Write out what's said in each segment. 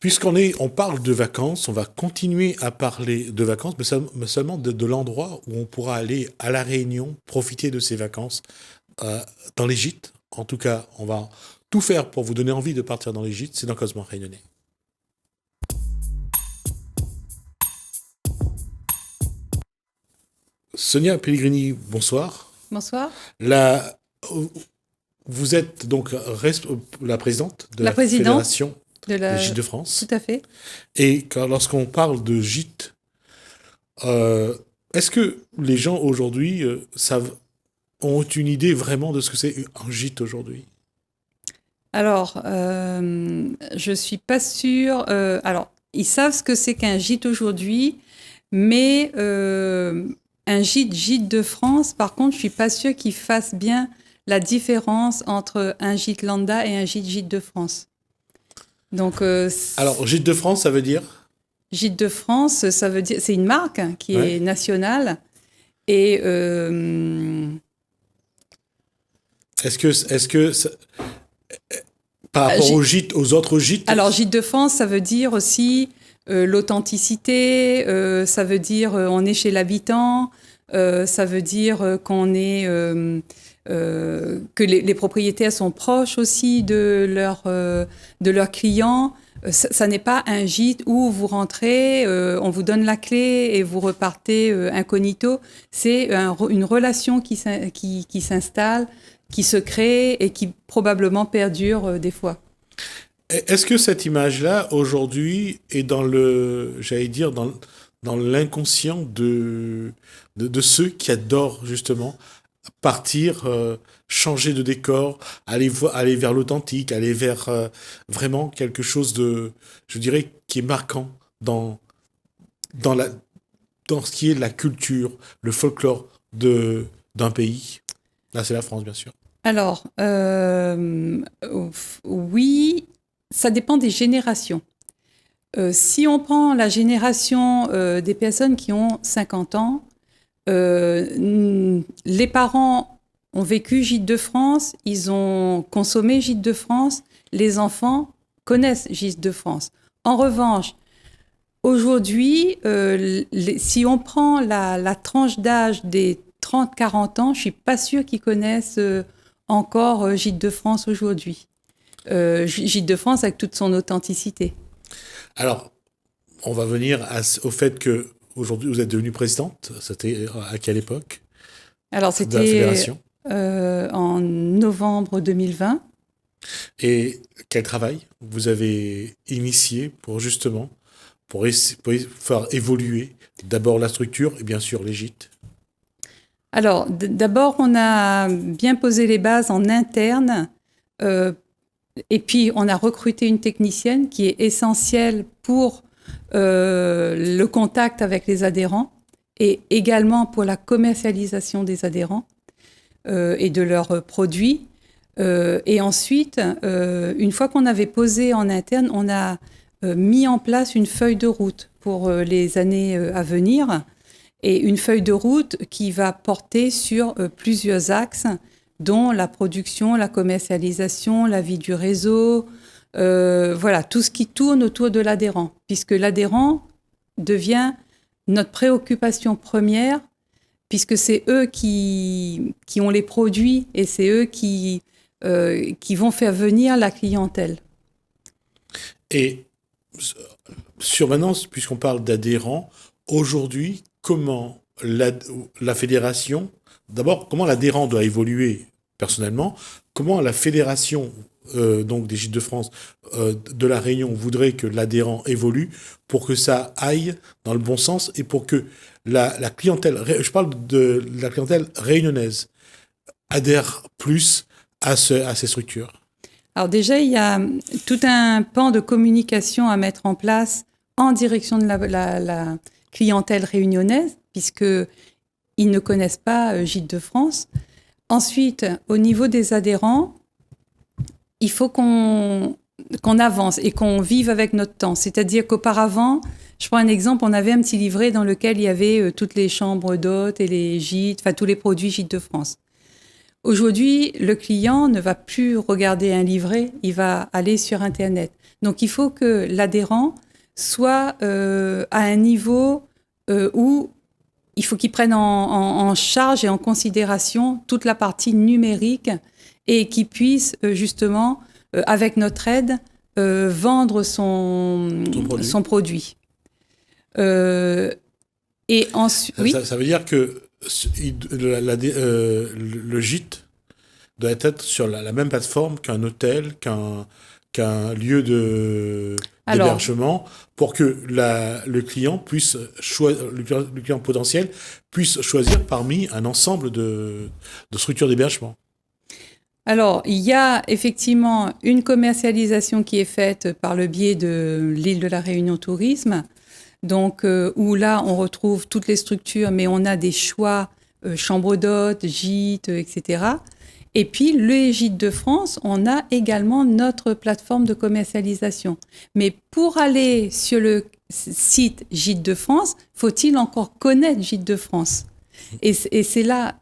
On parle de vacances, on va continuer à parler de vacances, mais seulement de l'endroit où on pourra aller à La Réunion, profiter de ces vacances euh, dans les gîtes. En tout cas, on va tout faire pour vous donner envie de partir dans les gîtes. C'est dans Cosmo Réunionnais. Sonia Pellegrini, bonsoir. Bonsoir. La, Vous êtes donc la présidente de La la présidente Fédération de des la... gîtes de Tout France. à fait. Et lorsqu'on parle de gîtes, euh, est-ce que les gens aujourd'hui ont une idée vraiment de ce que c'est un gîte aujourd'hui? Alors, je suis pas sûre. Alors, ils savent ce que c'est qu'un gîte aujourd'hui, mais un gîte de France, par contre, je suis pas sûre qu'ils fassent bien la différence entre un gîte lambda et un gîte de France. Donc, Alors, gîte de France, ça veut dire? gîte de France, ça veut dire, c'est une marque qui Ouais. est nationale et Par rapport gîte- aux autres gîtes? Alors, gîte de France, ça veut dire aussi l'authenticité, ça veut dire on est chez l'habitant, ça veut dire qu'on est que les propriétaires sont proches aussi de leurs clients. Ça n'est pas un gîte où vous rentrez, on vous donne la clé et vous repartez incognito. C'est une relation qui s'installe, qui se crée et qui probablement perdure des fois. Est-ce que cette image-là, aujourd'hui, est j'allais dire, dans l'inconscient de ceux qui adorent justement partir, changer de décor, aller vers l'authentique, aller vers vraiment quelque chose je dirais, qui est marquant dans, dans, la, dans ce qui est la culture, le folklore d'un pays? Là, c'est la France, bien sûr. Alors, oui, ça dépend des générations. Si on prend la génération des personnes qui ont 50 ans, les parents ont vécu Gîte de France, ils ont consommé Gîte de France, les enfants connaissent Gîte de France. En revanche, aujourd'hui, si on prend la tranche d'âge des 30-40 ans, je ne suis pas sûre qu'ils connaissent encore Gîte de France aujourd'hui. Gîte de France avec toute son authenticité. Alors, on va venir au fait que aujourd'hui vous êtes devenue présidente. C'était à quelle époque Alors, de la c'était fédération? en novembre 2020. Et quel travail vous avez initié pour justement pour faire évoluer d'abord la structure et bien sûr les gîtes? Alors, d'abord, on a bien posé les bases en interne. Et puis, on a recruté une technicienne qui est essentielle pour le contact avec les adhérents et également pour la commercialisation des adhérents et de leurs produits. Et ensuite, une fois qu'on avait posé en interne, on a mis en place une feuille de route pour les années à venir et une feuille de route qui va porter sur plusieurs axes, dont la production, la commercialisation, la vie du réseau, voilà, tout ce qui tourne autour de l'adhérent, puisque l'adhérent devient notre préoccupation première, puisque c'est eux qui ont les produits et c'est eux qui vont faire venir la clientèle. Et sur maintenant, puisqu'on parle d'adhérents, aujourd'hui, comment la fédération, d'abord, comment l'adhérent doit évoluer personnellement, comment la fédération donc des Gîtes de France de la Réunion voudrait que l'adhérent évolue pour que ça aille dans le bon sens et pour que la clientèle, je parle de la clientèle réunionnaise, adhère plus à ces structures. Alors déjà, il y a tout un pan de communication à mettre en place en direction de la clientèle réunionnaise, puisqu'ils ne connaissent pas Gîte de France. Ensuite, au niveau des adhérents, il faut qu'on avance et qu'on vive avec notre temps. C'est-à-dire qu'auparavant, je prends un exemple, on avait un petit livret dans lequel il y avait toutes les chambres d'hôtes et les gîtes, enfin tous les produits Gîte de France. Aujourd'hui, le client ne va plus regarder un livret, il va aller sur Internet. Donc, il faut que l'adhérent soit à un niveau où il faut qu'il prenne en charge et en considération toute la partie numérique et qu'il puisse justement, avec notre aide, vendre son produit. Et ensuite, oui. Ça veut dire que le gîte doit être sur la même plateforme qu'un hôtel, qu'un lieu d'hébergement, pour que le client puisse le client potentiel puisse choisir parmi un ensemble de structures d'hébergement. Alors, il y a effectivement une commercialisation qui est faite par le biais de l'île de la Réunion Tourisme, donc où là, on retrouve toutes les structures, mais on a des choix, chambres d'hôtes, gîtes, etc. Et puis, le Gîtes de France, on a également notre plateforme de commercialisation. Mais pour aller sur le site Gîtes de France, faut-il encore connaître Gîtes de France ? Et c'est là...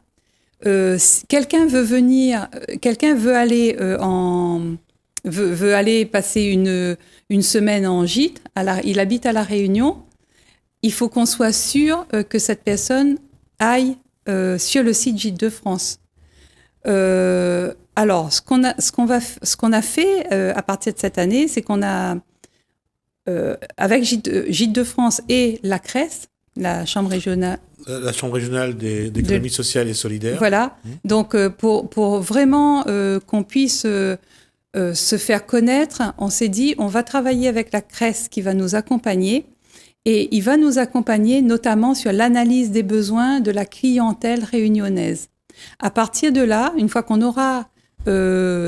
quelqu'un veut venir, quelqu'un veut aller veut aller passer une semaine en gîte. Il habite à La Réunion. Il faut qu'on soit sûr que cette personne aille sur le site Gîte de France. Alors, ce qu'on a fait à partir de cette année, c'est qu'on a avec Gîte de France et la CRES, la Chambre régionale. La Chambre régionale d'économie sociale et solidaire. Voilà. Donc, pour vraiment qu'on puisse se faire connaître, on s'est dit, on va travailler avec la CRES qui va nous accompagner. Et il va nous accompagner notamment sur l'analyse des besoins de la clientèle réunionnaise. À partir de là, une fois qu'on aura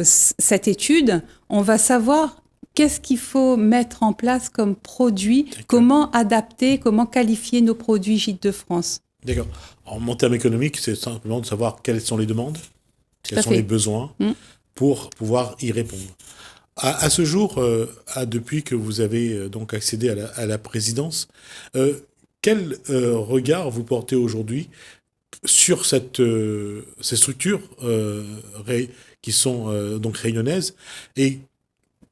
cette étude, on va savoir qu'est-ce qu'il faut mettre en place comme produit, comment adapter, comment qualifier nos produits Gîtes de France. D'accord. En termes économiques, c'est simplement de savoir quelles sont les demandes, quels sont les besoins pour pouvoir y répondre. À ce jour, depuis que vous avez donc accédé à la présidence, quel regard vous portez aujourd'hui sur ces structures qui sont donc réunionnaises, et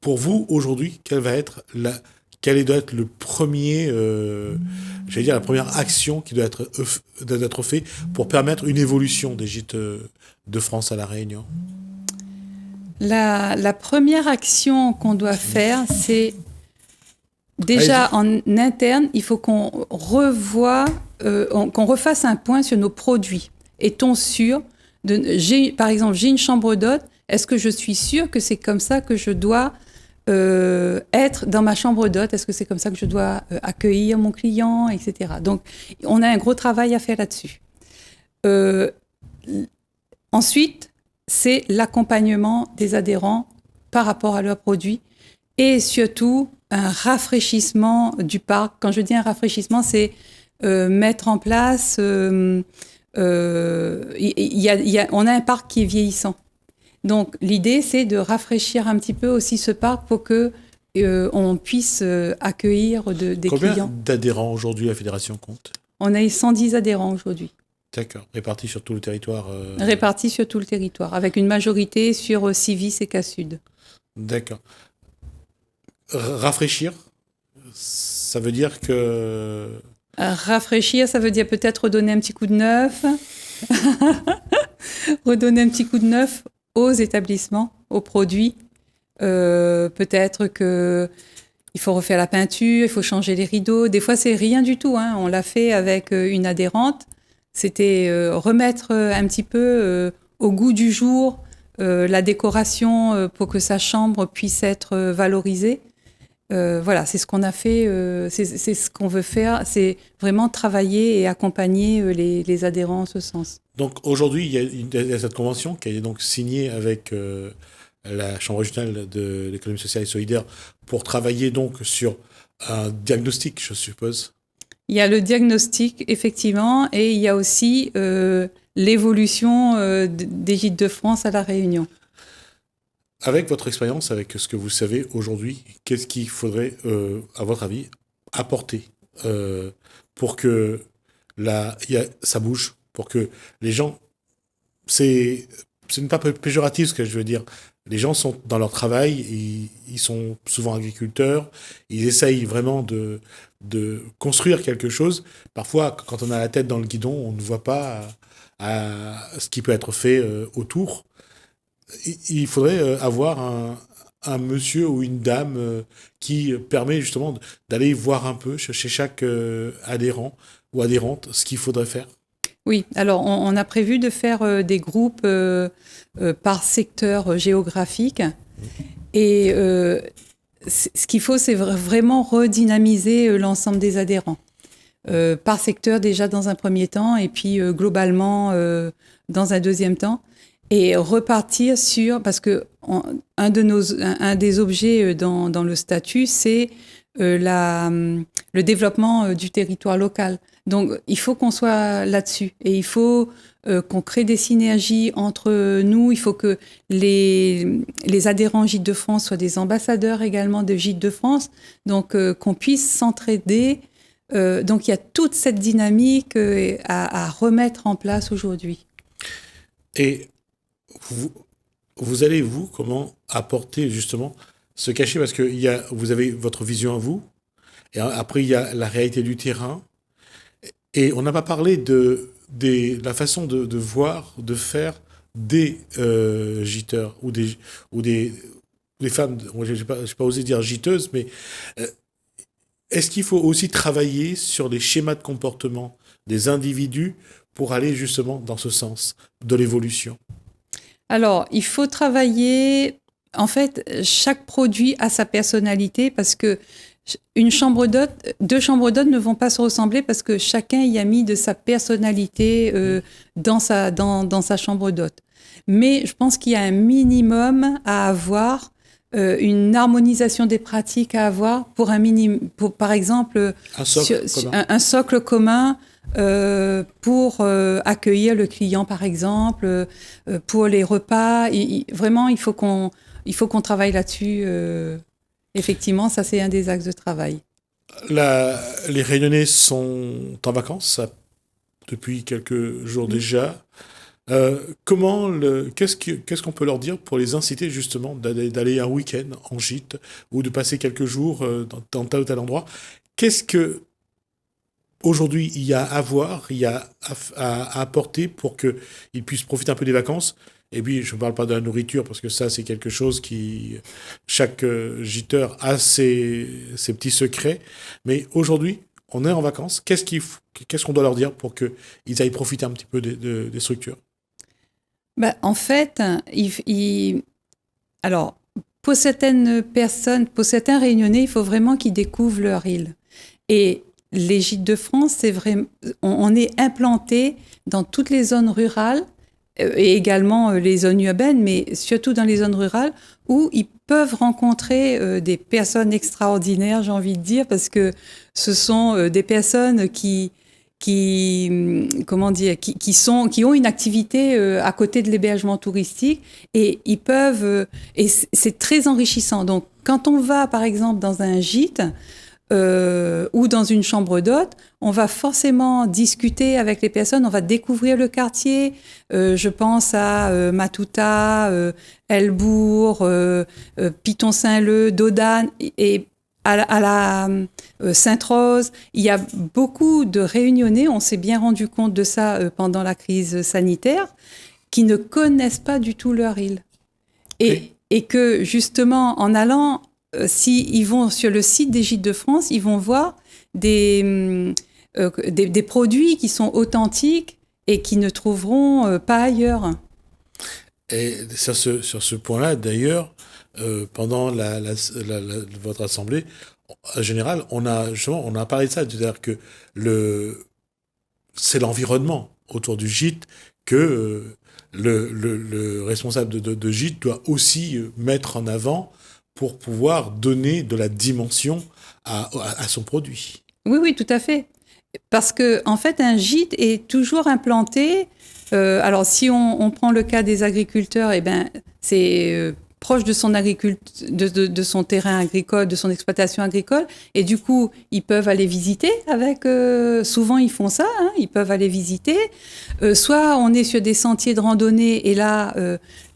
pour vous aujourd'hui, quel doit être le premier, la première action qui doit être faite pour permettre une évolution des gîtes de France à La Réunion? La première action qu'on doit faire, c'est déjà en interne, il faut qu'on refasse un point sur nos produits. Est-on sûr par exemple, j'ai une chambre d'hôte, est-ce que je suis sûre que c'est comme ça que je dois être dans ma chambre d'hôte? Est-ce que c'est comme ça que je dois accueillir mon client, etc. Donc, on a un gros travail à faire là-dessus. Ensuite, c'est l'accompagnement des adhérents par rapport à leurs produits et surtout un rafraîchissement du parc. Quand je dis un rafraîchissement, c'est mettre en place... on a un parc qui est vieillissant. Donc, l'idée, c'est de rafraîchir un petit peu aussi ce parc pour que on puisse accueillir des clients. Combien d'adhérents aujourd'hui la Fédération compte? On a eu 110 adhérents aujourd'hui. D'accord. Répartis sur tout le territoire Répartis sur tout le territoire, avec une majorité sur Civis et Cas-Sud. D'accord. Rafraîchir, ça veut dire que... Rafraîchir, ça veut dire peut-être redonner un petit coup de neuf. Redonner un petit coup de neuf aux établissements, aux produits. Peut-être qu'il faut refaire la peinture, il faut changer les rideaux. Des fois, c'est rien du tout. On l'a fait avec une adhérente. C'était remettre un petit peu au goût du jour la décoration pour que sa chambre puisse être valorisée. Voilà, c'est ce qu'on a fait, c'est ce qu'on veut faire, c'est vraiment travailler et accompagner les adhérents en ce sens. Donc aujourd'hui, il y a cette convention qui est donc signée avec la Chambre régionale de l'économie sociale et solidaire pour travailler donc sur un diagnostic, je suppose. Il y a le diagnostic, effectivement, et il y a aussi l'évolution des Gîtes de France à La Réunion. Avec votre expérience, avec ce que vous savez aujourd'hui, qu'est-ce qu'il faudrait, à votre avis, apporter pour que ça bouge, pour que les gens... C'est ce n'est pas péjoratif ce que je veux dire. Les gens sont dans leur travail, ils sont souvent agriculteurs, ils essayent vraiment de construire quelque chose. Parfois, quand on a la tête dans le guidon, on ne voit pas ce qui peut être fait autour. Il faudrait avoir un monsieur ou une dame qui permet justement d'aller voir un peu chez chaque adhérent ou adhérente ce qu'il faudrait faire. Oui, alors on a prévu de faire des groupes par secteur géographique. Et ce qu'il faut, c'est vraiment redynamiser l'ensemble des adhérents. Par secteur déjà dans un premier temps, et puis globalement dans un deuxième temps. Et repartir sur... Parce que un des objets dans le statut, c'est le développement du territoire local. Donc, il faut qu'on soit là-dessus. Et il faut qu'on crée des synergies entre nous. Il faut que les adhérents Gîtes de France soient des ambassadeurs également de Gîtes de France. Donc, qu'on puisse s'entraider. Donc, il y a toute cette dynamique à remettre en place aujourd'hui. Et vous allez, comment apporter justement ce cachet? Parce que vous avez votre vision à vous. Et après, il y a la réalité du terrain. Et on n'a pas parlé de la façon de voir, de faire des gîteurs ou des femmes. Je n'ai pas osé dire gîteuses, mais est-ce qu'il faut aussi travailler sur les schémas de comportement des individus pour aller justement dans ce sens de l'évolution? Alors, il faut travailler. En fait, chaque produit a sa personnalité parce que deux chambres d'hôtes ne vont pas se ressembler parce que chacun y a mis de sa personnalité dans sa chambre d'hôte. Mais je pense qu'il y a un minimum à avoir, une harmonisation des pratiques à avoir pour par exemple, un socle commun pour accueillir le client, par exemple, pour les repas. Vraiment, il faut qu'on travaille là-dessus. Effectivement, ça, c'est un des axes de travail. Les Réunionnais sont en vacances depuis quelques jours déjà. Qu'est-ce qu'on peut leur dire pour les inciter justement d'aller un week-end en gîte ou de passer quelques jours dans tel ou tel endroit? Qu'est-ce que aujourd'hui il y a à voir, il y a à apporter pour qu'ils puissent profiter un peu des vacances? Et puis, je ne parle pas de la nourriture, parce que ça, c'est quelque chose chaque giteur a ses petits secrets. Mais aujourd'hui, on est en vacances. Qu'est-ce qu'on doit leur dire pour qu'ils aillent profiter un petit peu des structures? En fait, alors, pour certaines personnes, pour certains Réunionnais, il faut vraiment qu'ils découvrent leur île. Et les Gîtes de France, c'est vrai, on est implanté dans toutes les zones rurales, et également les zones urbaines, mais surtout dans les zones rurales, où ils peuvent rencontrer des personnes extraordinaires, j'ai envie de dire, parce que ce sont des personnes qui ont une activité à côté de l'hébergement touristique, et ils peuvent, et c'est très enrichissant. Donc, quand on va, par exemple, dans un gîte, ou dans une chambre d'hôte, on va forcément discuter avec les personnes, on va découvrir le quartier. Je pense à Matouta, Elbourg, Piton-Saint-Leu, Dodane et à la Sainte-Rose. Il y a beaucoup de Réunionnais, on s'est bien rendu compte de ça pendant la crise sanitaire, qui ne connaissent pas du tout leur île. Et que justement, en allant... S'ils vont sur le site des Gîtes de France, ils vont voir des produits qui sont authentiques et qui ne trouveront pas ailleurs. Et sur ce point-là, d'ailleurs, pendant votre assemblée, en général, on a parlé de ça, c'est-à-dire que c'est l'environnement autour du gîte que le responsable de gîte doit aussi mettre en avant pour pouvoir donner de la dimension à son produit. Oui, tout à fait. Parce que, en fait, un gîte est toujours implanté. Alors, si on prend le cas des agriculteurs, c'est proche de son de son terrain agricole, de son exploitation agricole, et du coup, ils peuvent aller visiter avec. Souvent, ils font ça, hein, ils peuvent aller visiter. Soit on est sur des sentiers de randonnée, et là,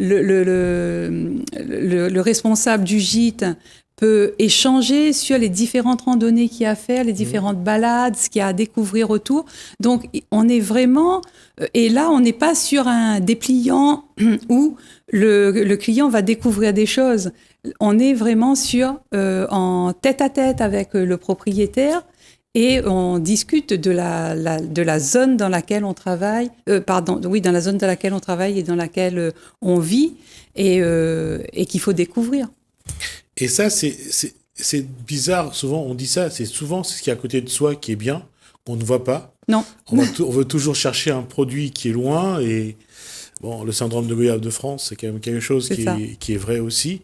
le responsable du gîte peut échanger sur les différentes randonnées qu'il y a à faire, les différentes balades, ce qu'il y a à découvrir autour. Donc, on est vraiment... Et là, on n'est pas sur un dépliant où le client va découvrir des choses. On est vraiment en tête-à-tête avec le propriétaire et on discute de la zone dans laquelle on travaille, dans la zone dans laquelle on travaille et dans laquelle on vit et qu'il faut découvrir. Et ça, c'est bizarre. Souvent, on dit ça. C'est souvent ce qui est à côté de soi qui est bien, qu'on ne voit pas. Non. On veut toujours chercher un produit qui est loin. Et bon, le syndrome de Goyave de France, c'est quand même quelque chose qui est vrai aussi.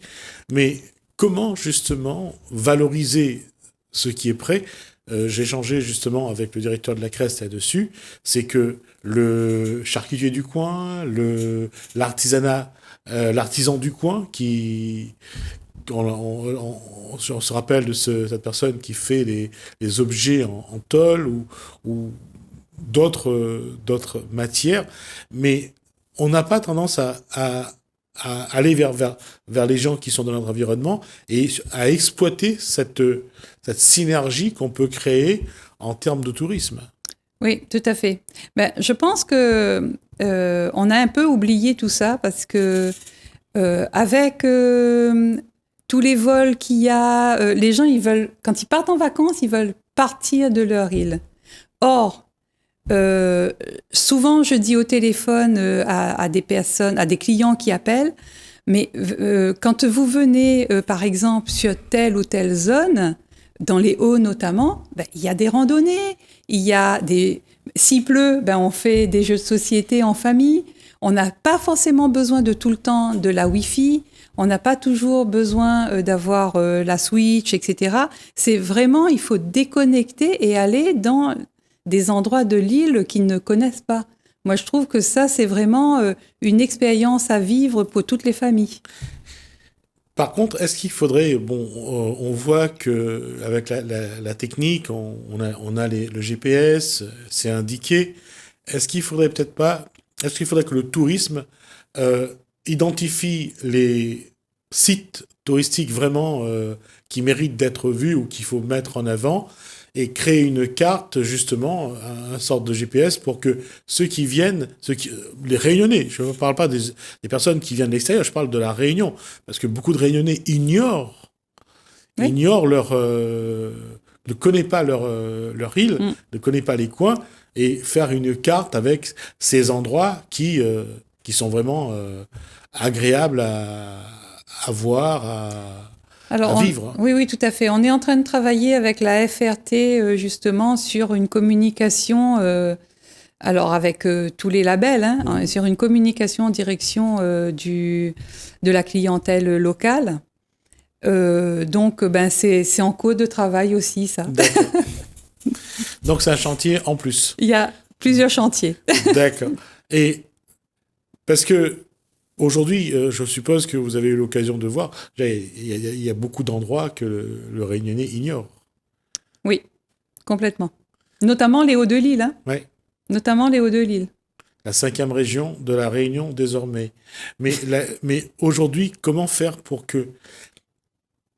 Mais comment, justement, valoriser ce qui est prêt? J'ai échangé justement avec le directeur de la Crest là-dessus. C'est que le charcutier du coin, l'artisanat, l'artisan du coin on se rappelle de cette personne qui fait les objets en tôle ou d'autres matières, mais on n'a pas tendance à aller vers les gens qui sont dans notre environnement et à exploiter cette synergie qu'on peut créer en termes de tourisme. Oui, tout à fait. Je pense que on a un peu oublié tout ça parce que avec tous les vols qu'il y a, les gens, quand ils partent en vacances, ils veulent partir de leur île. Or, souvent, je dis au téléphone à des personnes, à des clients qui appellent, mais quand vous venez, par exemple, sur telle ou telle zone, dans les Hauts notamment, il y a des randonnées, il y a s'il pleut, on fait des jeux de société en famille. On n'a pas forcément besoin de tout le temps de la Wi-Fi. On n'a pas toujours besoin d'avoir la Switch, etc. C'est vraiment, il faut déconnecter et aller dans des endroits de l'île qu'ils ne connaissent pas. Moi, je trouve que ça, c'est vraiment une expérience à vivre pour toutes les familles. Par contre, est-ce qu'il faudrait... on voit qu'avec la technique, on a le GPS, c'est indiqué. Est-ce qu'il faudrait que le tourisme identifie les sites touristiques vraiment qui méritent d'être vus ou qu'il faut mettre en avant et créer une carte, justement, une sorte de GPS pour que ceux qui viennent, les Réunionnais, je ne parle pas des personnes qui viennent de l'extérieur, je parle de la Réunion, parce que beaucoup de Réunionnais ignorent ne connaissent pas leur île, ne connaissent pas les coins, et faire une carte avec ces endroits qui sont vraiment agréables à voir, à vivre. Oui, tout à fait. On est en train de travailler avec la FRT justement sur une communication, alors avec tous les labels, sur une communication en direction de la clientèle locale. Donc, c'est en cours de travail aussi, ça. D'accord. Donc, c'est un chantier en plus. Il y a plusieurs chantiers. D'accord. Et parce que aujourd'hui, je suppose que vous avez eu l'occasion de voir, il y a beaucoup d'endroits que le Réunionnais ignore. Oui, complètement. Notamment les Hauts-de-l'Île. Oui. Notamment les Hauts-de-l'Île. La 5e région de la Réunion désormais. Mais aujourd'hui, comment faire pour que...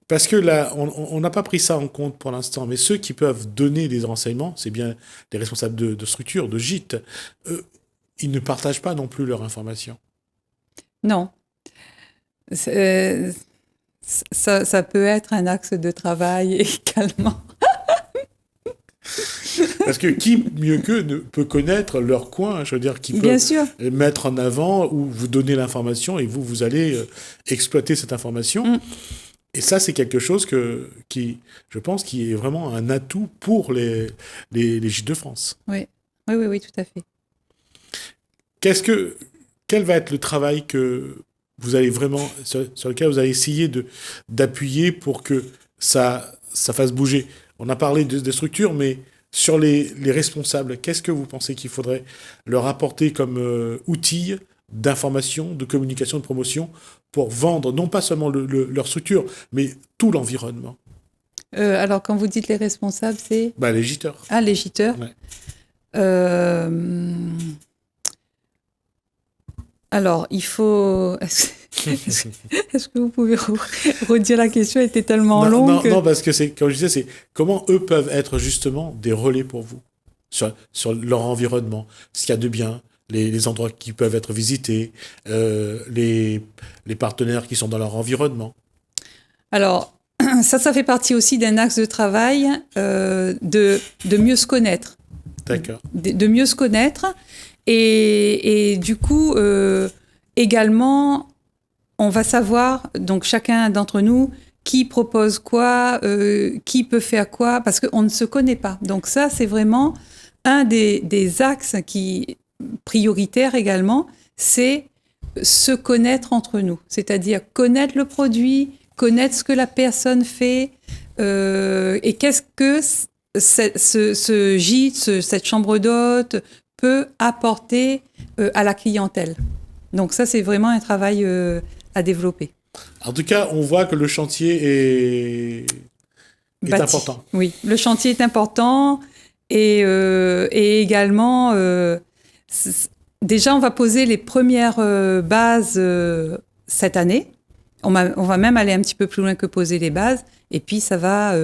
Parce que là, on n'a pas pris ça en compte pour l'instant, mais ceux qui peuvent donner des renseignements, c'est bien les responsables de structures, de gîtes, ils ne partagent pas non plus leurs informations. Non. Ça peut être un axe de travail également. Parce que qui mieux qu'eux peut connaître leur coin, je veux dire, qui peut mettre en avant ou vous donner l'information et vous allez exploiter cette information. Et ça, c'est quelque chose qui, je pense, qui est vraiment un atout pour les Gîtes de France. Oui, tout à fait. Quel va être le travail que vous allez vraiment, sur lequel vous allez essayer d'appuyer pour que ça fasse bouger? On a parlé des structures, mais sur les responsables, qu'est-ce que vous pensez qu'il faudrait leur apporter comme outil d'information, de communication, de promotion pour vendre non pas seulement leur structure, mais tout l'environnement. Alors, quand vous dites les responsables, c'est... Les gîteurs. Ah, les gîteurs. Ouais. Alors, il faut... Est-ce que vous pouvez redire la question? Elle était tellement longue. Non, parce que comme je disais, c'est comment eux peuvent être justement des relais pour vous sur leur environnement, ce qu'il y a de bien, les endroits qui peuvent être visités, les partenaires qui sont dans leur environnement. Alors, ça fait partie aussi d'un axe de travail de mieux se connaître. D'accord. De mieux se connaître. Et du coup, également, on va savoir, donc chacun d'entre nous, qui propose quoi, qui peut faire quoi, parce qu'on ne se connaît pas. Donc ça, c'est vraiment un des axes prioritaires également, c'est se connaître entre nous. C'est-à-dire connaître le produit, connaître ce que la personne fait, et qu'est-ce que ce gîte, cette chambre d'hôte peut apporter à la clientèle. Donc ça, c'est vraiment un travail à développer. En tout cas, on voit que le chantier est important. Oui, le chantier est important et également, déjà, on va poser les premières bases cette année. On va même aller un petit peu plus loin que poser les bases. Et puis, ça va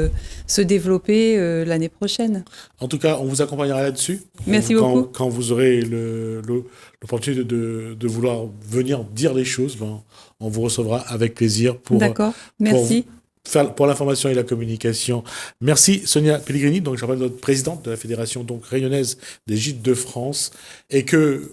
se développer l'année prochaine. En tout cas, on vous accompagnera là-dessus. Merci beaucoup. Quand vous aurez l'opportunité de vouloir venir dire les choses, on vous recevra avec plaisir D'accord, merci. Pour l'information et la communication. Merci Sonia Pellegrini, donc je rappelle notre présidente de la Fédération rayonnaise des gîtes de France, et que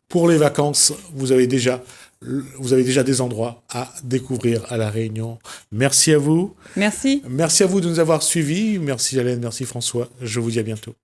pour les vacances, vous avez déjà des endroits à découvrir à La Réunion. Merci à vous. Merci. Merci à vous de nous avoir suivis. Merci Hélène, merci François. Je vous dis à bientôt.